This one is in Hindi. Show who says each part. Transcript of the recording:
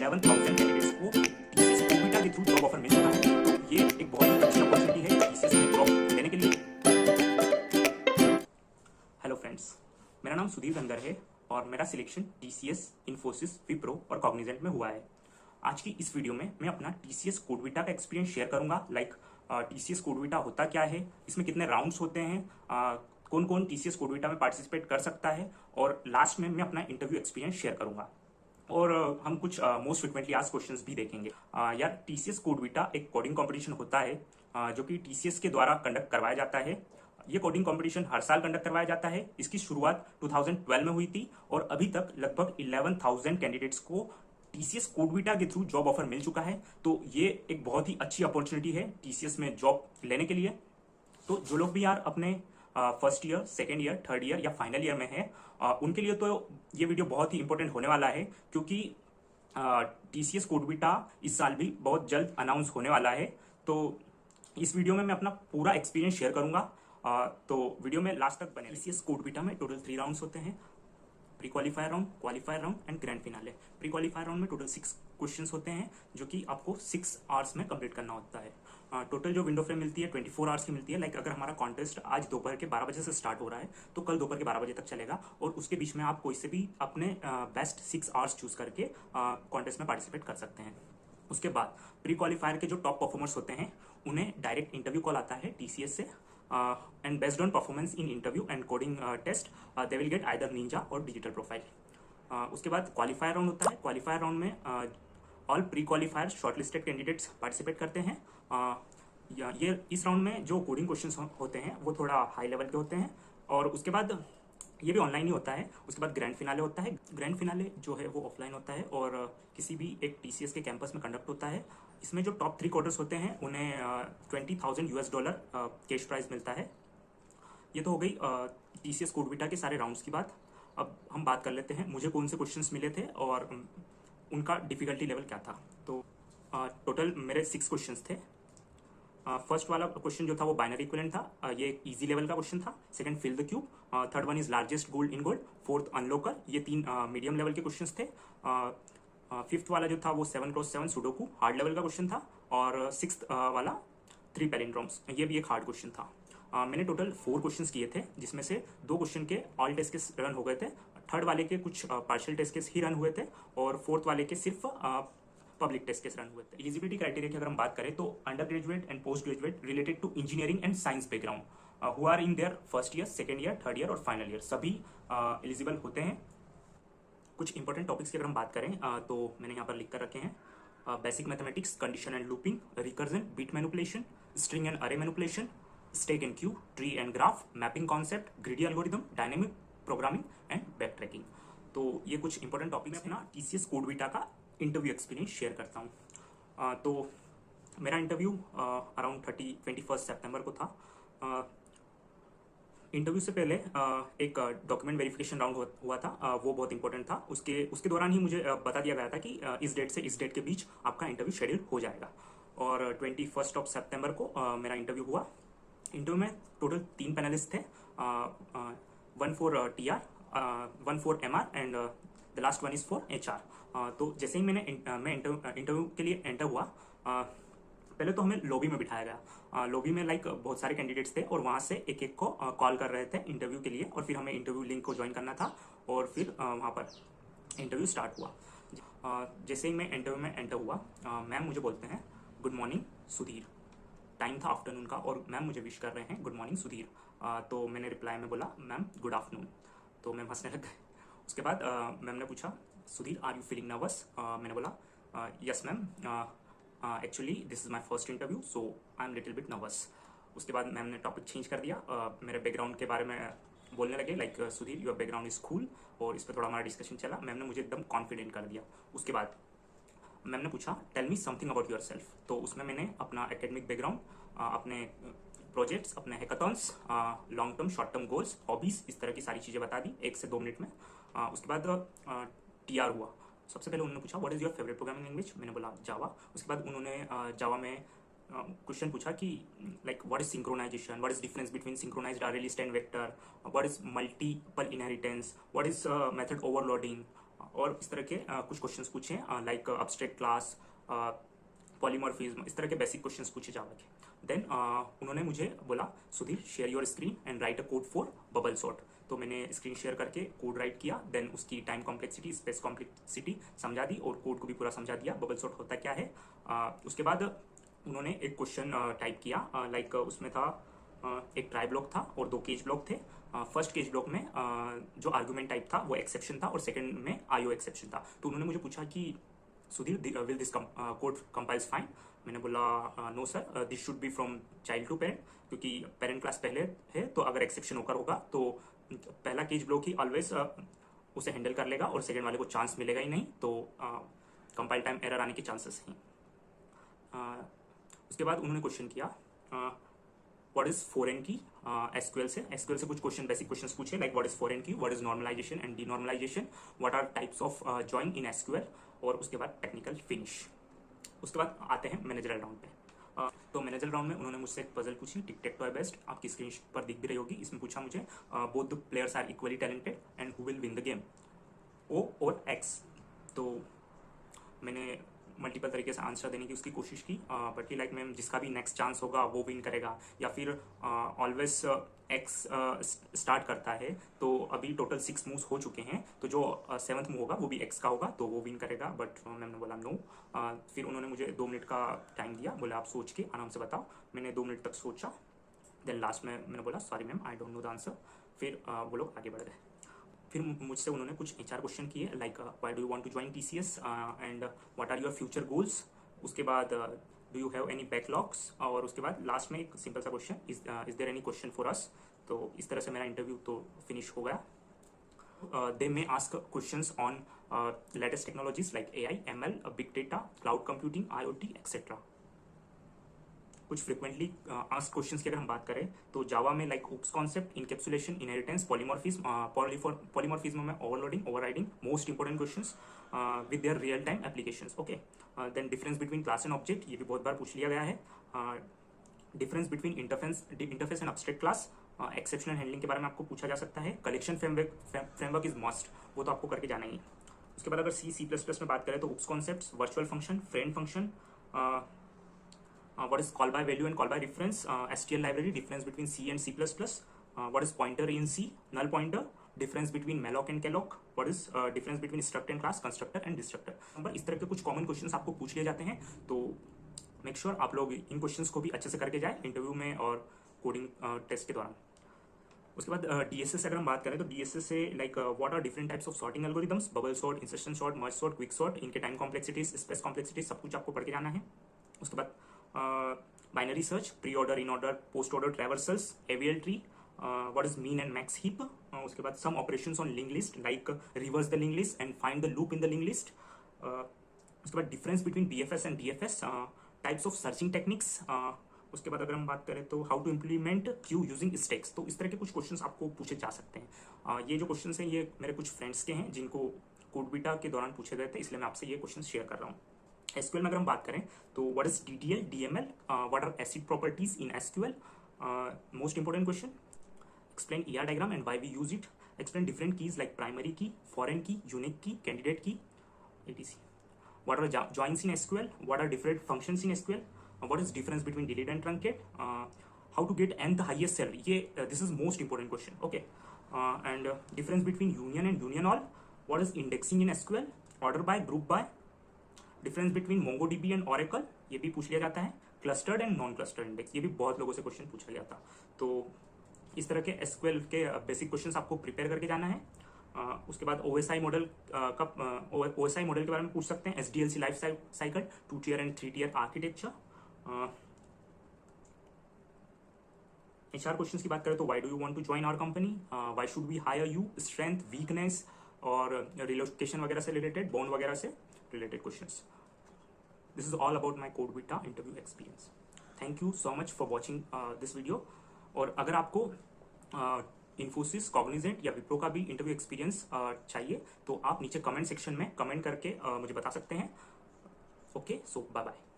Speaker 1: 11,000 कैंडिडेट्स को टीसीएस कोविटा के थ्रू जॉब ऑफर मिल चुका है। तो ये एक बहुत ही अच्छी अपॉर्चुनिटी है टीसीएस में जॉब लेने के लिए। हेलो फ्रेंड्स, मेरा नाम सुधीर धनगर है और मेरा सिलेक्शन टीसीएस, इन्फोसिस, विप्रो और कॉग्निजेंट में हुआ है। आज की इस वीडियो में मैं अपना टीसीएस कोडविटा का एक्सपीरियंस शेयर करूंगा। टीसीएस कोडविटा होता क्या है, इसमें कितने राउंड्स होते हैं, कौन कौन टीसीएस कोडविटा में पार्टिसिपेट कर सकता है, और लास्ट में मैं अपना इंटरव्यू एक्सपीरियंस शेयर करूंगा। और हम कुछ मोस्ट फ्रिक्वेंटली आस्क्ड क्वेश्चंस भी देखेंगे। यार, टीसीएस कोडविटा एक कोडिंग कंपटीशन होता है जो कि टीसीएस के द्वारा कंडक्ट करवाया जाता है। ये कोडिंग कंपटीशन हर साल कंडक्ट करवाया जाता है। इसकी शुरुआत 2012 में हुई थी और अभी तक लगभग 11,000 कैंडिडेट्स को टीसीएस कोडविटा के थ्रू जॉब ऑफर मिल चुका है। तो ये एक बहुत ही अच्छी अपॉर्चुनिटी है टीसीएस में जॉब लेने के लिए। तो जो लोग भी यार अपने first year, second year, third year या फाइनल ईयर में है, उनके लिए तो ये वीडियो बहुत ही इंपॉर्टेंट होने वाला है, क्योंकि टीसीएस कोडविटा इस साल भी बहुत जल्द अनाउंस होने वाला है। तो इस वीडियो में मैं अपना पूरा एक्सपीरियंस शेयर करूंगा। तो वीडियो में लास्ट तक बने। टीसीएस कोडविटा में टोटल 3 राउंड्स होते हैं: pre qualifier round, qualifier round and grand finale. Pre qualifier round में टोटल 6 क्वेश्चंस होते हैं जो कि आपको 6 आवर्स में कंप्लीट करना होता है। टोटल जो विंडो फ्रेम मिलती है 24 आवर्स की मिलती है। लाइक अगर हमारा कॉन्टेस्ट आज दोपहर के 12 बजे से स्टार्ट हो रहा है तो कल दोपहर के 12 बजे तक चलेगा, और उसके बीच में आप कोई से भी अपने बेस्ट 6 आवर्स चूज करके कॉन्टेस्ट में पार्टिसिपेट कर सकते हैं। उसके बाद प्री क्वालिफायर के जो टॉप परफॉर्मर्स होते हैं उन्हें डायरेक्ट इंटरव्यू कॉल आता है टीसीएस से, and based on performance in interview and coding test they will get either ninja और डिजिटल प्रोफाइल। उसके बाद क्वालिफायर राउंड होता है। क्वालिफायर राउंड में all pre qualifier shortlisted candidates participate करते हैं। ये इस राउंड में जो कोडिंग क्वेश्चंस होते हैं वो थोड़ा हाई लेवल के होते हैं, और उसके बाद ये भी ऑनलाइन ही होता है। उसके बाद ग्रैंड फिनाले होता है। ग्रैंड फिनाले जो है वो ऑफलाइन होता है और किसी भी एक टीसीएस के कैंपस में कंडक्ट होता है। इसमें जो टॉप 3 क्वार्टर्स होते हैं उन्हें $20,000 कैश प्राइज मिलता है। ये तो हो गई टीसीएस कोडविटा के सारे राउंड्स की बात। अब हम बात कर लेते हैं मुझे कौन से क्वेश्चंस मिले थे और उनका डिफिकल्टी लेवल क्या था। तो टोटल मेरे 6 क्वेश्चंस थे। फर्स्ट वाला क्वेश्चन जो था वो बाइनरी इक्विवेलेंट था। ये एक इजी लेवल का क्वेश्चन था। Second, fill the cube. Third one is largest gold in gold. Fourth, unlocker. ये 3 मीडियम लेवल के क्वेश्चंस थे। फिफ्थ वाला जो था वो 7x7 सुडोकू हार्ड लेवल का क्वेश्चन था, और सिक्स्थ वाला 3 पैलिंड्रोम्स, ये भी एक हार्ड क्वेश्चन था। मैंने टोटल 4 क्वेश्चंस किए थे, जिसमें से 2 क्वेश्चन के ऑल टेस्ट केस रन हो गए थे, थर्ड वाले के कुछ पार्शियल टेस्ट केस ही रन हुए थे, और फोर्थ वाले के सिर्फ पब्लिक टेस्ट केस रन हुए थे। एलिजिबिलिटी क्राइटेरिया की अगर हम बात करें तो under graduate and post graduate related to engineering and science background who are in their first year, second year, third year और फाइनल ईयर सभी एलिजिबल होते हैं। कुछ इंपॉर्टेंट टॉपिक्स की अगर हम बात करें तो मैंने यहाँ पर लिख कर रखे हैं: basic mathematics, condition and looping, recursion, bit manipulation, string and array manipulation, stack and queue, tree and graph, mapping concept, greedy algorithm, dynamic programming and backtracking. तो ये कुछ इंपॉर्टेंट टॉपिक है। अपना टीसीएस कोडविटा का इंटरव्यू एक्सपीरियंस शेयर करता हूँ। तो मेरा इंटरव्यू अराउंड 21 सितंबर को था। इंटरव्यू से पहले एक डॉक्यूमेंट वेरिफिकेशन राउंड हुआ था, वो बहुत इंपॉर्टेंट था। उसके दौरान ही मुझे बता दिया गया था कि इस डेट से इस डेट के बीच आपका इंटरव्यू शेड्यूल हो जाएगा, और 21 सितंबर को मेरा इंटरव्यू हुआ। इंटरव्यू में टोटल 3 पैनलिस्ट थे, 1 for TR, 1 for MR and the last one is for HR. तो जैसे ही मैं इंटरव्यू के लिए एंटर हुआ, पहले तो हमें लॉबी में बिठाया गया। लॉबी में लाइक बहुत सारे कैंडिडेट्स थे और वहाँ से एक एक को कॉल कर रहे थे इंटरव्यू के लिए, और फिर हमें इंटरव्यू लिंक को ज्वाइन करना था और फिर वहाँ पर इंटरव्यू स्टार्ट हुआ। जैसे ही मैं इंटरव्यू में एंटर हुआ, मैम मुझे बोलते हैं गुड मॉर्निंग सुधीर। टाइम था आफ्टरनून का और मैम मुझे विश कर रहे हैं गुड मॉर्निंग सुधीर। तो मैंने रिप्लाई में बोला मैम गुड आफ्टरनून, तो मैम हंसने लग गए। उसके बाद मैम ने पूछा Sudhir are you feeling nervous. मैंने बोला yes ma'am, actually this is my first interview so I am little bit nervous. उसके बाद मैम ने टॉपिक चेंज कर दिया, मेरे बैकग्राउंड के बारे में बोलने लगे, like Sudhir your background is cool, और इस पर थोड़ा हमारा डिस्कशन चला। मैम ने मुझे एकदम कॉन्फिडेंट कर दिया। उसके बाद मैम ने पूछा tell me something about yourself. तो उसमें मैंने अपना एकेडमिक बैकग्राउंड, अपने प्रोजेक्ट्स, अपने hackathons, long term short term goals, hobbies, इस तरह की सारी चीज़ें बता दी 1 से 2 मिनट में। उसके बाद टीआर हुआ। सबसे पहले उन्होंने पूछा what is your favourite programming language. मैंने बोला जावा। उसके बाद उन्होंने जावा में क्वेश्चन पूछा कि like what is synchronization, what is difference between synchronized array list and vector, what is multiple inheritance, what is method overloading, और इस तरह के कुछ क्वेश्चंस पूछे लाइक अब्स्ट्रैक्ट क्लास, पॉलीमॉर्फिज्म, इस तरह के बेसिक क्वेश्चंस पूछे जावा के। देन उन्होंने मुझे बोला Sudhir share your screen and right a code for bubble sort. तो मैंने स्क्रीन शेयर करके कोड राइट किया, देन उसकी टाइम कॉम्प्लेक्सिटी, स्पेस कॉम्प्लेक्सिटी समझा दी और कोड को भी पूरा समझा दिया, बबल सॉर्ट होता क्या है। उसके बाद उन्होंने एक क्वेश्चन टाइप किया, लाइक उसमें था एक ट्राई ब्लॉक था और 2 केज ब्लॉक थे। फर्स्ट केज ब्लॉक में जो आर्गुमेंट टाइप था वो एक्सेप्शन था और सेकंड में आईओ एक्सेप्शन था। तो उन्होंने मुझे पूछा कि Sudhir will this code compiles fine. मैंने बोला no sir, this should be from child to parent, क्योंकि पेरेंट क्लास पहले है तो अगर एक्सेप्शन होकर होगा तो पहला केज ब्लॉक ही ऑलवेज उसे हैंडल कर लेगा और सेकंड वाले को चांस मिलेगा ही नहीं, तो कंपाइल टाइम एरर आने के चांसेस हैं। उसके बाद उन्होंने क्वेश्चन किया what is foreign key SQL से कुछ क्वेश्चन, बेसिक क्वेश्चंस पूछे like what is foreign key, what is normalization and denormalization, what are types of join in SQL, और उसके बाद टेक्निकल फिनिश। उसके बाद आते हैं मैनेजरल राउंड पे। तो मैनेजरल राउंड में उन्होंने मुझसे एक पजल पूछी, टिक टेक टॉय बेस्ड, आपकी स्क्रीन पर दिख भी रही होगी। इसमें पूछा मुझे both the players are equally talented and who will win the game, O और एक्स। तो मैंने मल्टीपल तरीके से आंसर देने की उसकी कोशिश की, बट लाइक मैम जिसका भी नेक्स्ट चांस होगा वो विन करेगा, या फिर ऑलवेज एक्स स्टार्ट करता है, तो अभी टोटल 6 मूव्स हो चुके हैं, तो जो 7th मूव होगा वो भी एक्स का होगा तो वो विन करेगा। बट मैम ने बोला नो। फिर उन्होंने मुझे 2 मिनट का टाइम दिया, बोले आप सोच के आराम से बताओ। मैंने 2 मिनट तक सोचा, देन लास्ट में मैंने बोला sorry ma'am I don't know the answer. फिर वो लोग आगे बढ़ गए। फिर मुझसे उन्होंने कुछ HR क्वेश्चन किए like why do you want to join TCS and what are your future goals. उसके बाद do you have any backlogs, और उसके बाद लास्ट में एक सिंपल सा question, is there any question for us. तो इस तरह से मेरा इंटरव्यू तो फिनिश हो गया। They may ask questions on latest technologies like AI, ML, big data, cloud computing, IoT etcetera. कुछ फ्रिक्वेंटली आस्क्ड क्वेश्चंस की अगर हम बात करें तो जावा में like OOPs concept, encapsulation, inheritance, polymorphism, polymorphism में overloading, overriding, most important questions with their real time applications. Okay, then difference between class and object, ये भी बहुत बार पूछ लिया गया है। Difference between interface and abstract class, exceptional handling के बारे में आपको पूछा जा सकता है। कलेक्शन फ्रेमवर्क इज मस्ट, वो तो आपको करके जाना ही है। उसके बाद अगर C++ में बात करें तो OOPs concepts, virtual function, friend function, what is call by value and call by reference, STL library, difference between C and C++, what is pointer in C, null pointer, difference between malloc and calloc, what is difference between struct and class, constructor and destructor। Number इस तरह के कुछ कॉमन क्वेश्चंस आपको पूछ लिए जाते हैं, तो मेक श्योर आप लोग इन क्वेश्चंस को भी अच्छे से करके जाए इंटरव्यू में और कोडिंग टेस्ट के दौरान। उसके बाद DSS अगर हम बात करें तो DSS से like what are different types of sorting algorithms, bubble sort, insertion sort, merge sort, quick sort, इनके टाइम कॉम्प्लेक्सिटीज, स्पेस कॉम्प्लेक्सिटीज, सब कुछ आपको पढ़ के जाना है। उसके बाद binary search, pre order, in order, post order traversals, AVL tree, what is min and max heap. उसके बाद some operations on link list like reverse the link list and find the loop in the link list. उसके बाद difference between BFS and DFS, types of searching techniques. उसके बाद अगर हम बात करें तो how to implement queue using stacks. तो इस तरह के कुछ क्वेश्चंस आपको पूछे जा सकते हैं। ये जो क्वेश्चंस हैं ये मेरे कुछ फ्रेंड्स के हैं जिनको कोडविटा के दौरान पूछे गए थे, इसलिए मैं आपसे ये क्वेश्चन शेयर कर रहा हूँ। SQL में अगर हम बात करें तो what is DDL, DML, what are ACID properties in SQL, most important question. Explain ER diagram and why we use it. Explain different keys like primary key, foreign key, unique key, candidate key, etc. What are joins in SQL? What are different functions in SQL? What is difference between delete and truncate? How to get nth highest salary? ये this is most important question. Okay. And difference between union and union all. What is indexing in SQL? Order by, group by. Difference between MongoDB and Oracle, ये भी पूछ लिया जाता है। Clustered and non clustered index, ये भी बहुत लोगों से क्वेश्चन पूछा गया था। तो इस तरह के SQL के बेसिक क्वेश्चंस आपको प्रिपेयर करके जाना है। उसके बाद OSI मॉडल OSI मॉडल के बारे में पूछ सकते हैं। SDLC life cycle, 2 tier and 3 tier architecture. HR questions की बात करें तो why do you want to join our company, why should we hire you, strength, weakness और रिलोकेशन वगैरह से रिलेटेड, बॉन्ड वगैरह से related questions. This is all about my CodeVita interview experience. Thank you so much for watching this video. और अगर आपको इन्फोसिस, कॉग्निजेंट या विप्रो का भी इंटरव्यू एक्सपीरियंस चाहिए तो आप नीचे कमेंट सेक्शन में कमेंट करके मुझे बता सकते हैं। ओके, सो बाय बाय।